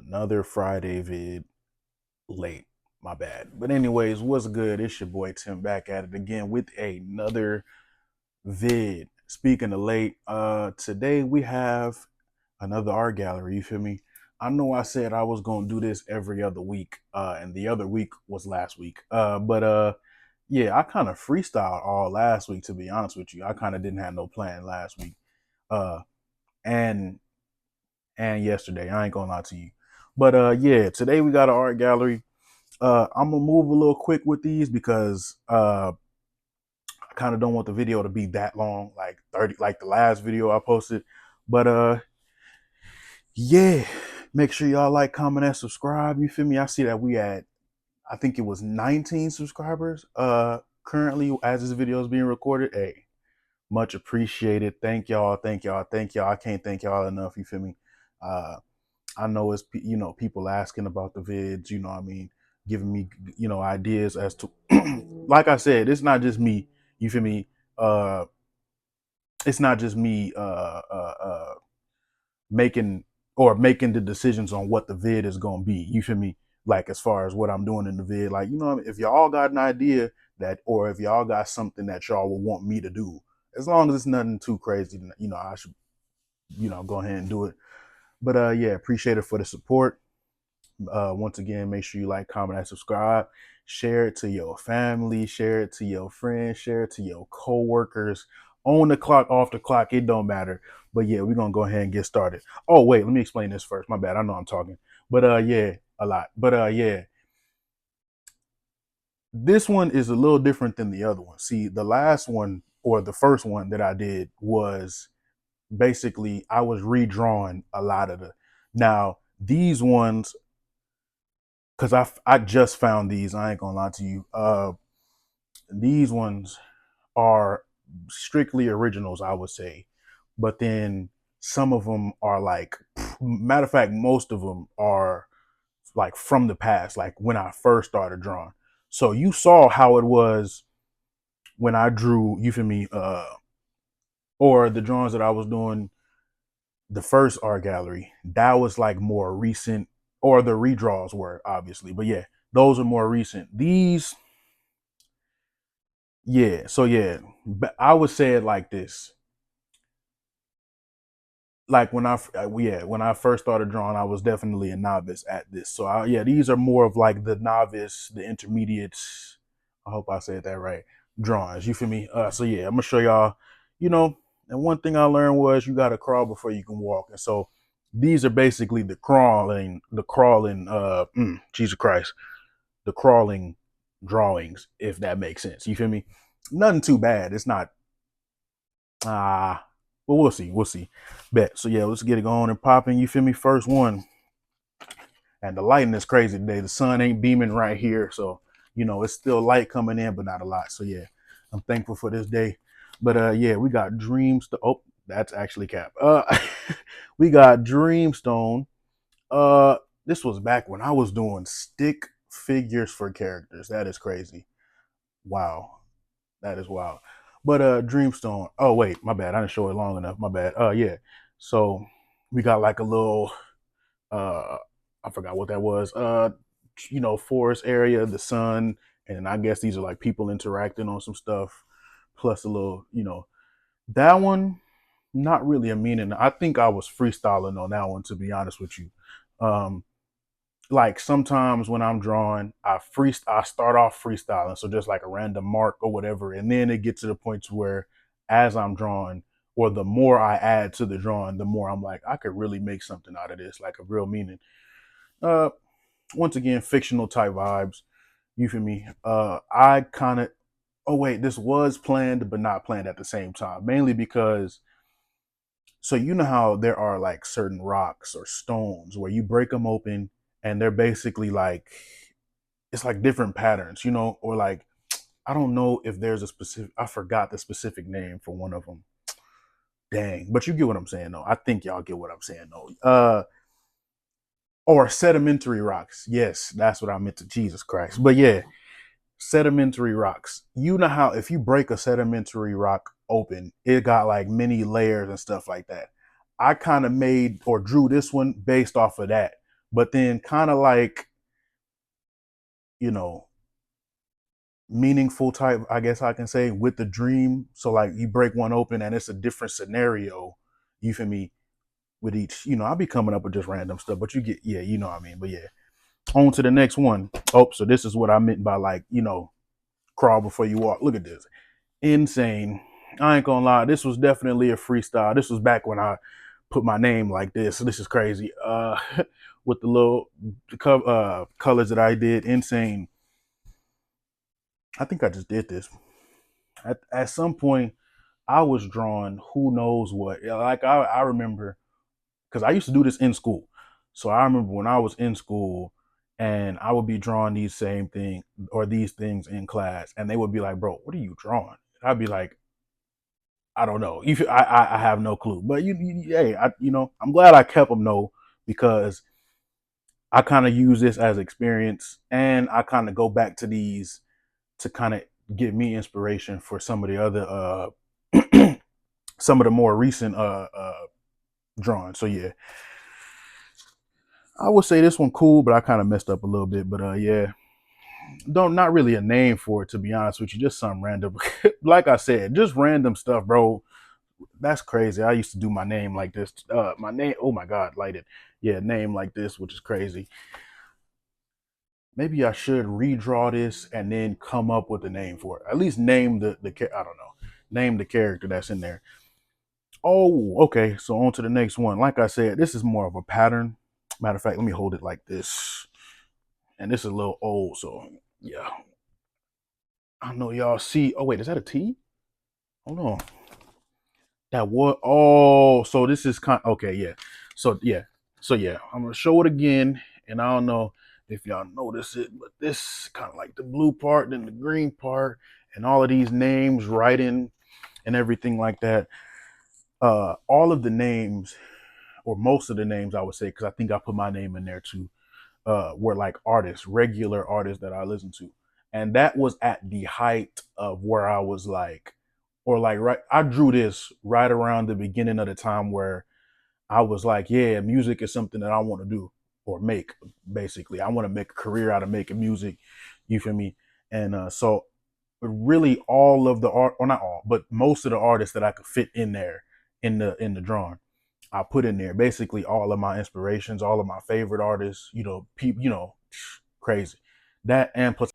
Another Friday vid late. My bad. But anyways, what's good? It's your boy Tim back at it again with another vid. Speaking of late, today we have another art gallery. You feel me? I know I said I was gonna do this every other week, and the other week was last week. But yeah, I kind of freestyled all last week. To be honest with you, I kind of didn't have no plan last week. Uh, and and yesterday. I ain't gonna lie to you. But yeah, today we got an art gallery. I'm gonna move a little quick with these because I kind of don't want the video to be that long, like 30, like the last video I posted. But yeah, make sure y'all like, comment, and subscribe. You feel me? I see that we had, I think it was 19 subscribers currently as this video is being recorded. Hey, much appreciated. Thank y'all, thank y'all, thank y'all. I can't thank y'all enough. You feel me? Uh I know it's people asking about the vids, what I mean, giving me ideas as to like I said, it's not just me, you feel me? Uh it's not just me making making the decisions on what the vid is going to be. You feel me? Like as far as what I'm doing in the vid, like if y'all got an idea that, or if y'all got something that y'all would want me to do, as long as it's nothing too crazy, I should go ahead and do it. But yeah, appreciate it for the support. Once again, make sure you like, comment, and subscribe. Share it to your family, share it to your friends, share it to your co-workers. On the clock, off the clock, it don't matter. But yeah, we're gonna go ahead and get started. Oh, wait, let me explain this first. My bad. I know I'm talking. But yeah, a lot. But yeah, this one is a little different than the other one. See, the last one or the first one that I did was basically I was redrawing a lot of the now these ones because I just found these. I ain't gonna lie to you. These ones are strictly originals, I would say, but then some of them are like, matter of fact, most of them are like from the past, like when I first started drawing. So you saw how it was when I drew. You feel me? Or the drawings that I was doing the first art gallery. That was like more recent, or the redraws were obviously, but yeah, those are more recent. These Yeah, so yeah, but I would say it like this. Like when I first started drawing, I was definitely a novice at this. So yeah, these are more of like the novice, the intermediates. I hope I said that right. Drawings, you feel me? So yeah, I'm gonna show y'all. You know, and one thing I learned was you gotta crawl before you can walk. And so these are basically the crawling. Jesus Christ, the crawling drawings, if that makes sense. You feel me? Nothing too bad. It's not well, we'll see. We'll see. Bet. So yeah, let's get it going and popping. You feel me? First one. And the lighting is crazy today. The sun ain't beaming right here. So, it's still light coming in, but not a lot. So yeah, I'm thankful for this day. But yeah, we got Dreams. Oh, that's actually Cap. We got Dreamstone. Uh, this was back when I was doing stick figures for characters. That is crazy. Wow. That is wild. But Dreamstone. Oh wait, my bad. I didn't show it long enough. My bad. Yeah. So we got like a little uh I forgot what that was. Forest area, the sun, and I guess these are like people interacting on some stuff, plus a little, that one, not really a meaning. I think I was freestyling on that one, to be honest with you. Um, like sometimes when I'm drawing, I start off freestyling, so just like a random mark or whatever, and then it gets to the point to where as I'm drawing, or the more I add to the drawing, the more I'm like, I could really make something out of this, like a real meaning. Uh, Once again, fictional type vibes. You feel me? I kind of. Oh wait, this was planned but not planned at the same time, mainly because so you know how there are like certain rocks or stones where you break them open and they're basically like it's like different patterns, or like I don't know if there's a specific I forgot the specific name for one of them. Dang, but you get what I'm saying though. I think y'all get what I'm saying though. Or sedimentary rocks. Yes, that's what I meant to Jesus Christ. But yeah, sedimentary rocks. You know how if you break a sedimentary rock open, it got like many layers and stuff like that. I kind of made or drew this one based off of that. but then kind of like, you know, meaningful type, I guess I can say, with the dream. So like you break one open and it's a different scenario. You feel me? With each, I'll be coming up with just random stuff, but you get, yeah, you know what I mean. But yeah, on to the next one. Oh, so this is what I meant by like, crawl before you walk. Look at this. Insane. I ain't gonna lie. This was definitely a freestyle. This was back when I put my name like this. So this is crazy. With the little colors that I did. Insane. I think I just did this. At some point, I was drawing who knows what. Like I remember because I used to do this in school. So I remember when I was in school and I would be drawing these same thing or these things in class, and they would be like, "Bro, what are you drawing?" I'd be like, "I don't know. I have no clue." But hey, I'm glad I kept them though because I kind of use this as experience, and I kind of go back to these to kind of give me inspiration for some of the other some of the more recent drawings. So yeah, I would say this one cool, but I kind of messed up a little bit. But yeah, don't not really a name for it to be honest with you. Just some random, like I said, just random stuff, bro. That's crazy. I used to do my name like this. My name. Oh my God, lighted. Yeah, name like this, which is crazy. Maybe I should redraw this and then come up with a name for it. At least name the I don't know, name the character that's in there. Oh, okay. So on to the next one. Like I said, this is more of a pattern. Matter of fact, let me hold it like this. And this is a little old, so yeah. I know y'all see. Oh wait, is that a T? Hold on. That what? Oh, so this is kind. Okay, yeah. So yeah. So yeah, I'm gonna show it again, and I don't know if y'all notice it, but this kind of like the blue part, then the green part, and all of these names, writing, and everything like that. All of the names, or most of the names, I would say, because I think I put my name in there too, were like artists, regular artists that I listen to. And that was at the height of where I was like, or like, right, I drew this right around the beginning of the time where I was like, yeah, music is something that I want to do or make, basically. I want to make a career out of making music. You feel me? And so really all of the art, or not all, but most of the artists that I could fit in there in the drawing I put in there basically all of my inspirations, all of my favorite artists, people, crazy. That and plus,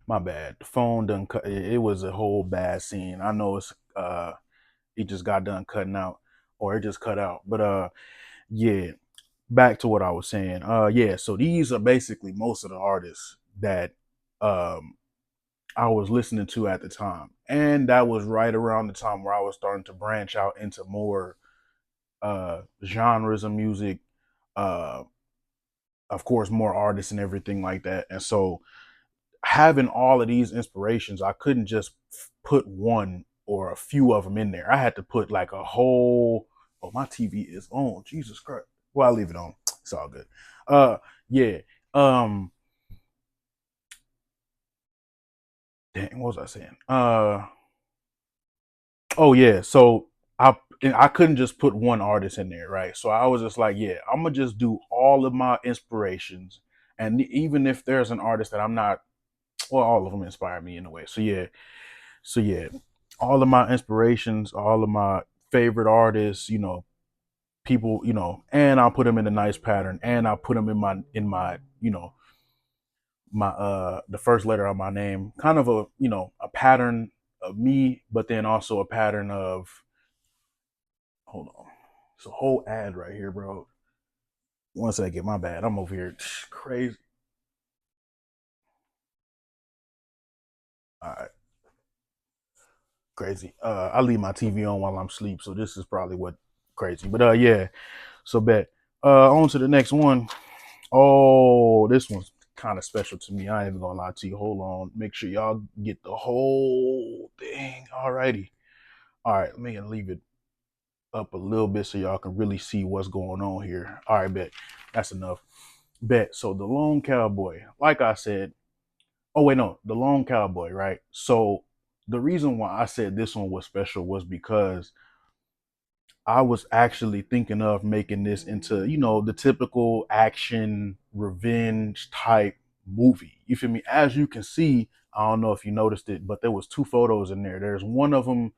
my bad. The phone done cut. It was a whole bad scene. I know it just got done cutting out, or it just cut out. But yeah. Back to what I was saying. Yeah. So these are basically most of the artists that um I was listening to at the time, and that was right around the time where I was starting to branch out into more genres of music, uh, of course, more artists and everything like that. And so, having all of these inspirations, I couldn't just put one or a few of them in there. I had to put like a whole. Oh, my TV is on. Jesus Christ. Well, I'll leave it on. It's all good. Yeah. Um, dang, what was I saying? Oh yeah. So I couldn't just put one artist in there, right? So I was just like, yeah, I'm gonna just do all of my inspirations, and even if there's an artist that I'm not, well, all of them inspire me in a way. So yeah, all of my inspirations, all of my favorite artists, people, and I'll put them in a nice pattern, and I'll put them in my my the first letter of my name, kind of a a pattern of me, but then also a pattern of hold on. It's a whole ad right here, bro. One second, my bad. I'm over here crazy. All right, crazy. I leave my TV on while I'm asleep, so this is probably what crazy. But yeah. So bet. On to the next one. Oh, this one's kind of special to me. I ain't even gonna lie to you. Hold on. Make sure y'all get the whole thing. Alrighty. All right, let me leave it up a little bit so y'all can really see what's going on here. All right, bet. That's enough. Bet. So the Lone Cowboy, like I said, oh wait, no, the Lone Cowboy, right? So the reason why I said this one was special was because I was actually thinking of making this into, the typical action revenge type movie. You feel me? As you can see, I don't know if you noticed it, but there was two photos in there. There's one of him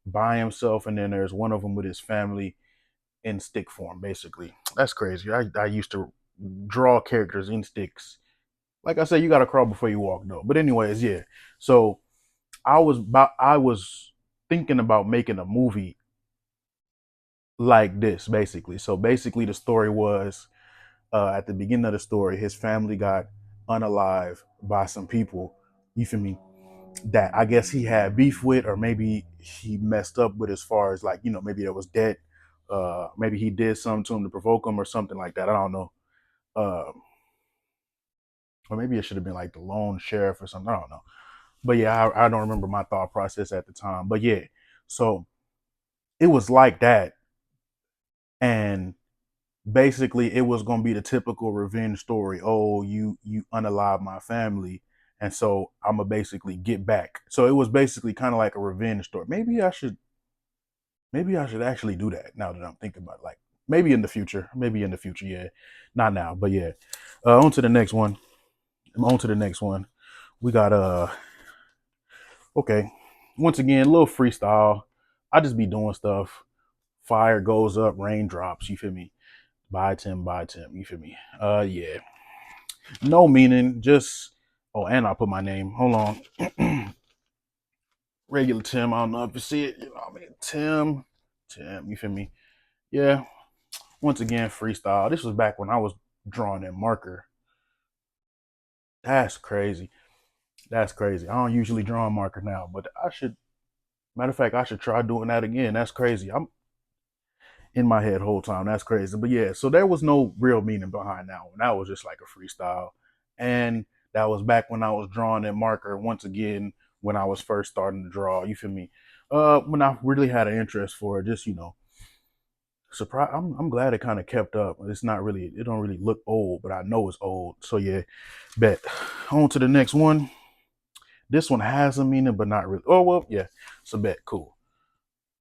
by himself, and then there's one of them with his family in stick form, basically. That's crazy. I used to draw characters in sticks. Like I said, you gotta crawl before you walk though. But anyways, yeah. So I was thinking about making a movie like this, basically. So basically the story was, at the beginning of the story, his family got unalive by some people, you feel me, that I guess he had beef with, or maybe he messed up with, as far as, like, maybe there was debt. Maybe he did something to him to provoke him or something like that. I don't know. Uh, or maybe it should have been like the lone sheriff or something. I don't know. But yeah, I don't remember my thought process at the time. But yeah, so it was like that. And basically it was going to be the typical revenge story. Oh, you unalive my family, and so I'm gonna basically get back. So it was basically kind of like a revenge story. Maybe I should actually do that, now that I'm thinking about it. Like, maybe in the future, yeah, not now, but yeah. On to the next one. We got okay, once again, a little freestyle. I just be doing stuff. Fire goes up, raindrops, you feel me? By Tim, you feel me? Yeah. No meaning, just, oh, and I put my name. Hold on. Regular Tim. I don't know if you see it. I mean, Tim. You feel me? Yeah. Once again, freestyle. This was back when I was drawing in marker. That's crazy. That's crazy. I don't usually draw in marker now, but I should. Matter of fact, I should try doing that again. That's crazy. I'm in my head the whole time. That's crazy. But yeah, so there was no real meaning behind that one. That was just like a freestyle. And that was back when I was drawing in marker, once again, when I was first starting to draw. You feel me? When I really had an interest for it, just, surprise. I'm glad it kind of kept up. It don't really look old, but I know it's old. So yeah, bet. On to the next one. This one has a meaning, but not really. Oh well, yeah. So bet, cool.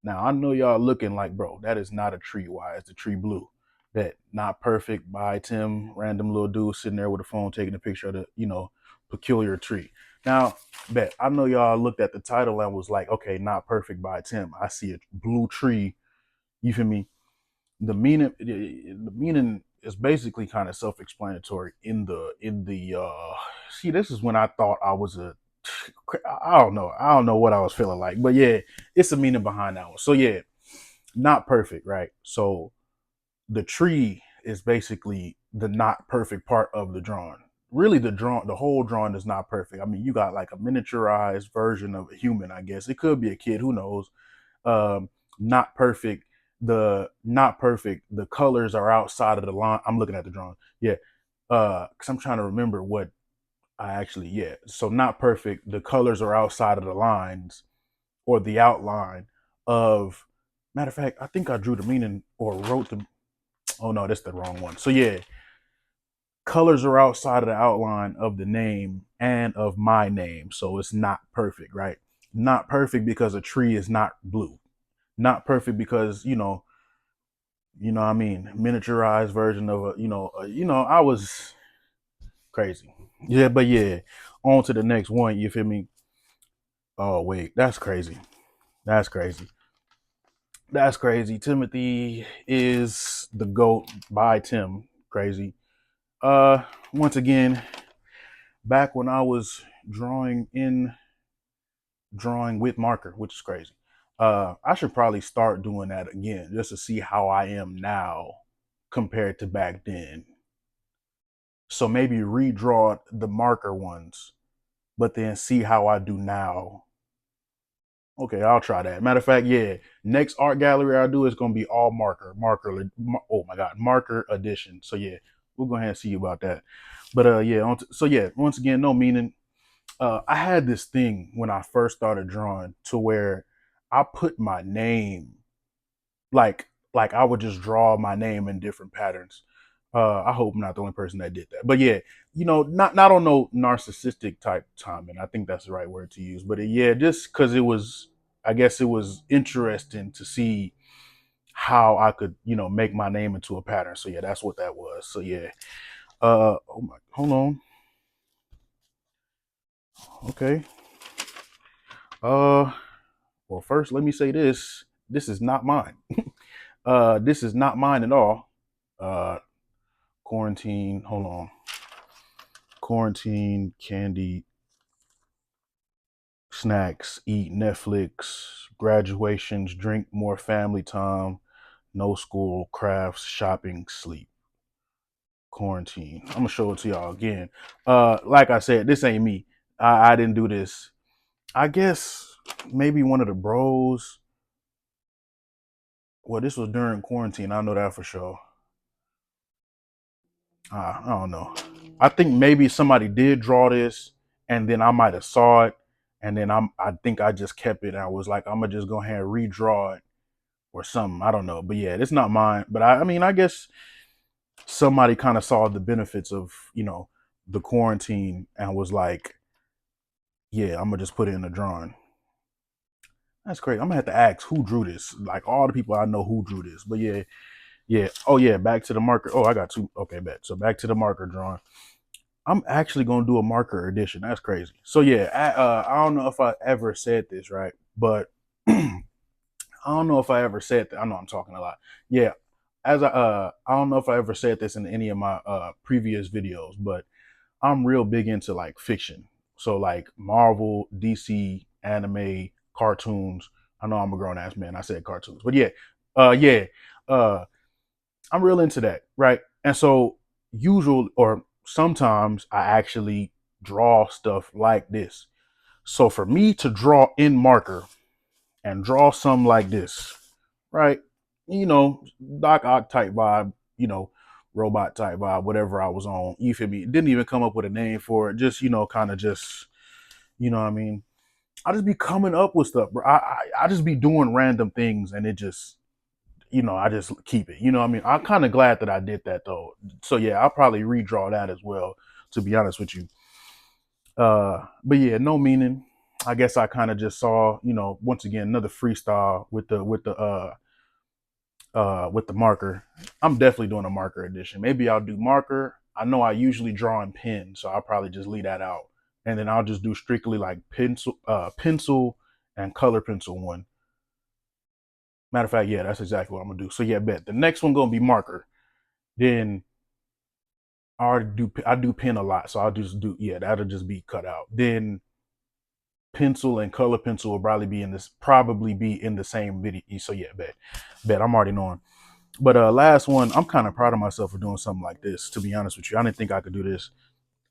Now I know y'all looking like, bro, that is not a tree. Why is the tree blue? That not perfect by Tim, random little dude sitting there with a phone taking a picture of the, peculiar tree. Now, bet I know y'all looked at the title and was like, okay, not perfect by Tim. I see a blue tree. You feel me? The meaning is basically kind of self-explanatory in the see, this is when I thought I was a I don't know what I was feeling like, but yeah, it's a meaning behind that one. So yeah, not perfect, right? So the tree is basically the not perfect part of the drawing. Really, the whole drawing is not perfect. I mean, you got like a miniaturized version of a human, I guess. It could be a kid, who knows? Not perfect. The colors are outside of the line. I'm looking at the drawing. Yeah. Because I'm trying to remember what I actually, yeah. So not perfect. The colors are outside of the lines or the outline of. Matter of fact, I think I drew the meaning or wrote the. Oh no, that's the wrong one. So yeah, colors are outside of the outline of the name and of my name. So it's not perfect, right? Not perfect because a tree is not blue. Not perfect because, what I mean, miniaturized version of I was crazy. Yeah, but yeah, on to the next one. You feel me? Oh wait, that's crazy. That's crazy. That's crazy. Timothy is the GOAT by Tim. Crazy. Once again, back when I was drawing with marker, which is crazy. I should probably start doing that again just to see how I am now compared to back then. So maybe redraw the marker ones, but then see how I do now. Okay, I'll try that. Matter of fact, yeah, next art gallery I do is gonna be all oh my god, marker edition. So yeah, we'll go ahead and see about that. But yeah, so yeah, once again, no meaning. I had this thing when I first started drawing to where I put my name, like I would just draw my name in different patterns. I hope I'm not the only person that did that. But yeah, not on no narcissistic type timing. I think that's the right word to use. But yeah, just because I guess it was interesting to see how I could, make my name into a pattern. So yeah, that's what that was. So yeah. Oh my, hold on. Okay. Uh, well, first let me say this. This is not mine. This is not mine at all. Uh, quarantine. Hold on. Quarantine candy snacks, eat Netflix, graduations, drink more family time, no school, crafts, shopping, sleep. Quarantine. I'm gonna show it to y'all again. Like I said, this ain't me. I didn't do this. I guess maybe one of the bros. Well, this was during quarantine. I know that for sure. I don't know. I think maybe somebody did draw this, and then I might have saw it, and then I think I just kept it. And I was like, I'm gonna just go ahead and redraw it or something. I don't know, but yeah, it's not mine. But I mean, I guess somebody kind of saw the benefits of the quarantine and was like, yeah, I'm gonna just put it in a drawing. That's crazy. I'm gonna have to ask who drew this. Like all the people I know who drew this. But yeah, yeah. Oh yeah, back to the marker. Oh, I got two. Okay, bet. So back to the marker drawing. I'm actually gonna do a marker edition. That's crazy. So yeah, I don't know if I ever said this right, but I don't know if I ever said that. I know I'm talking a lot. Yeah, I don't know if I ever said this in any of my previous videos, but I'm real big into like fiction. So like Marvel, DC, anime, cartoons. I know I'm a grown ass man. I said cartoons, but yeah, yeah, uh, I'm real into that, right? And so usual or sometimes I actually draw stuff like this. So for me to draw in marker and draw something like this, right? Doc Ock type vibe, robot type vibe, whatever I was on. You feel me? Didn't even come up with a name for it. Just, kind of just, what I mean? I just be coming up with stuff, bro. I just be doing random things and it just, I just keep it. You know what I mean? I'm kind of glad that I did that though. So yeah, I'll probably redraw that as well, to be honest with you. But yeah, no meaning. I guess I kind of just saw, once again, another freestyle with the marker. I'm definitely doing a marker edition. Maybe I'll do marker. I know I usually draw in pen, so I'll probably just leave that out. And then I'll just do strictly like pencil and color pencil one. Matter of fact, yeah, that's exactly what I'm gonna do. So yeah, bet the next one gonna be marker. Then I do pen a lot, so I'll just do yeah, that'll just be cut out. Then pencil and color pencil will probably be in the same video. So yeah, bet I'm already knowing. But last one, I'm kind of proud of myself for doing something like this. To be honest with you, I didn't think I could do this.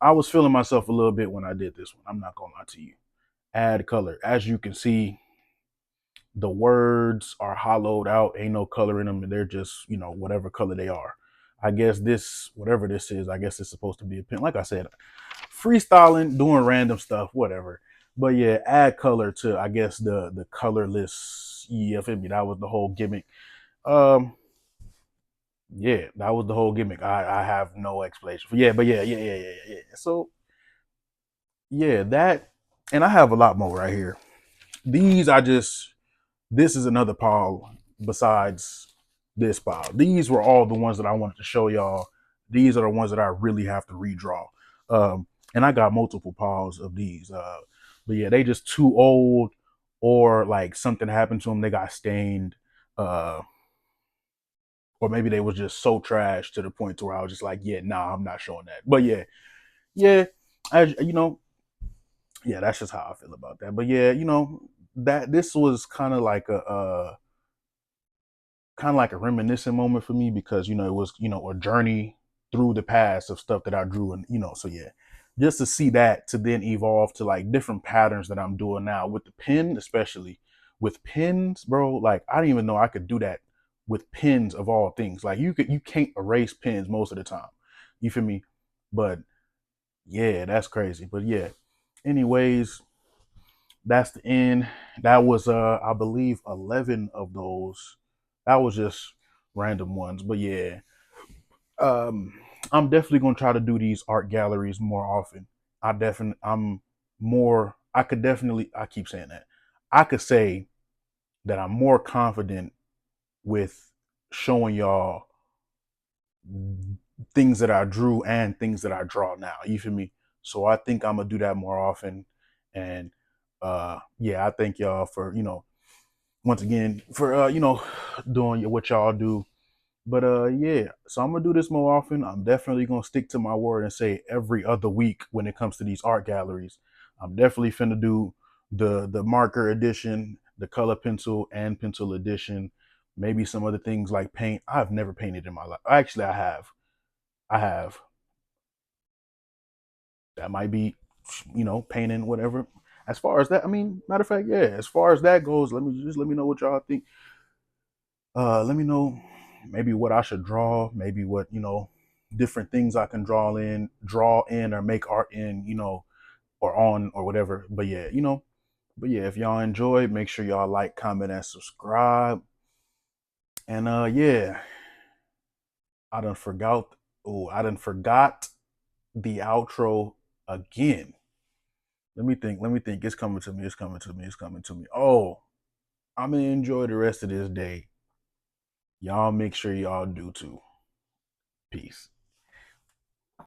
I was feeling myself a little bit when I did this one. I'm not gonna lie to you. Add color, as you can see, the words are hollowed out. Ain't no color in them. They're just whatever color they are. I guess this whatever this is. I guess it's supposed to be a pen. Like I said, freestyling, doing random stuff, whatever. But yeah, add color to I guess the colorless. Yeah, feel me? That was the whole gimmick. Um, Yeah, that was the whole gimmick. I have no explanation for yeah, but yeah. So yeah, that and I have a lot more right here. These I just this is another pile besides this pile. These were all the ones that I wanted to show y'all. These are the ones that I really have to redraw. And I got multiple piles of these. But yeah, they just too old or like something happened to them. They got stained. Uh, or maybe they was just so trash to the point to where I was just like, yeah, nah, I'm not showing that. But yeah, as yeah, that's just how I feel about that. But yeah, that this was kind of like a reminiscent moment for me because it was a journey through the past of stuff that I drew and so yeah, just to see that to then evolve to like different patterns that I'm doing now with the pen, especially with pens, bro. Like I didn't even know I could do that with pens of all things. Like you can't erase pens most of the time. You feel me? But yeah, that's crazy. But yeah, anyways, that's the end. That was I believe 11 of those. That was just random ones. But yeah, um I'm definitely going to try to do these art galleries more often. I could definitely I keep saying that. I could say that I'm more confident with showing y'all things that I drew and things that I draw now. You feel me? So I think I'm gonna do that more often. And yeah, I thank y'all for, once again for doing what y'all do. But yeah, so I'm gonna do this more often. I'm definitely gonna stick to my word and say every other week when it comes to these art galleries. I'm definitely finna do the marker edition, the color pencil and pencil edition, maybe some other things like paint. I've never painted in my life. Actually, I have. I have. That might be, painting, whatever. As far as that, I mean, matter of fact, yeah. As far as that goes, let me know what y'all think. Let me know maybe what I should draw, maybe what different things I can draw in, or make art in, or on or whatever. But yeah, if y'all enjoyed, make sure y'all like, comment, and subscribe. And yeah, I done forgot. Oh, I done forgot the outro again. Let me think. Let me think. It's coming to me. It's coming to me. It's coming to me. Oh, I'm gonna enjoy the rest of this day. Y'all make sure y'all do too. Peace.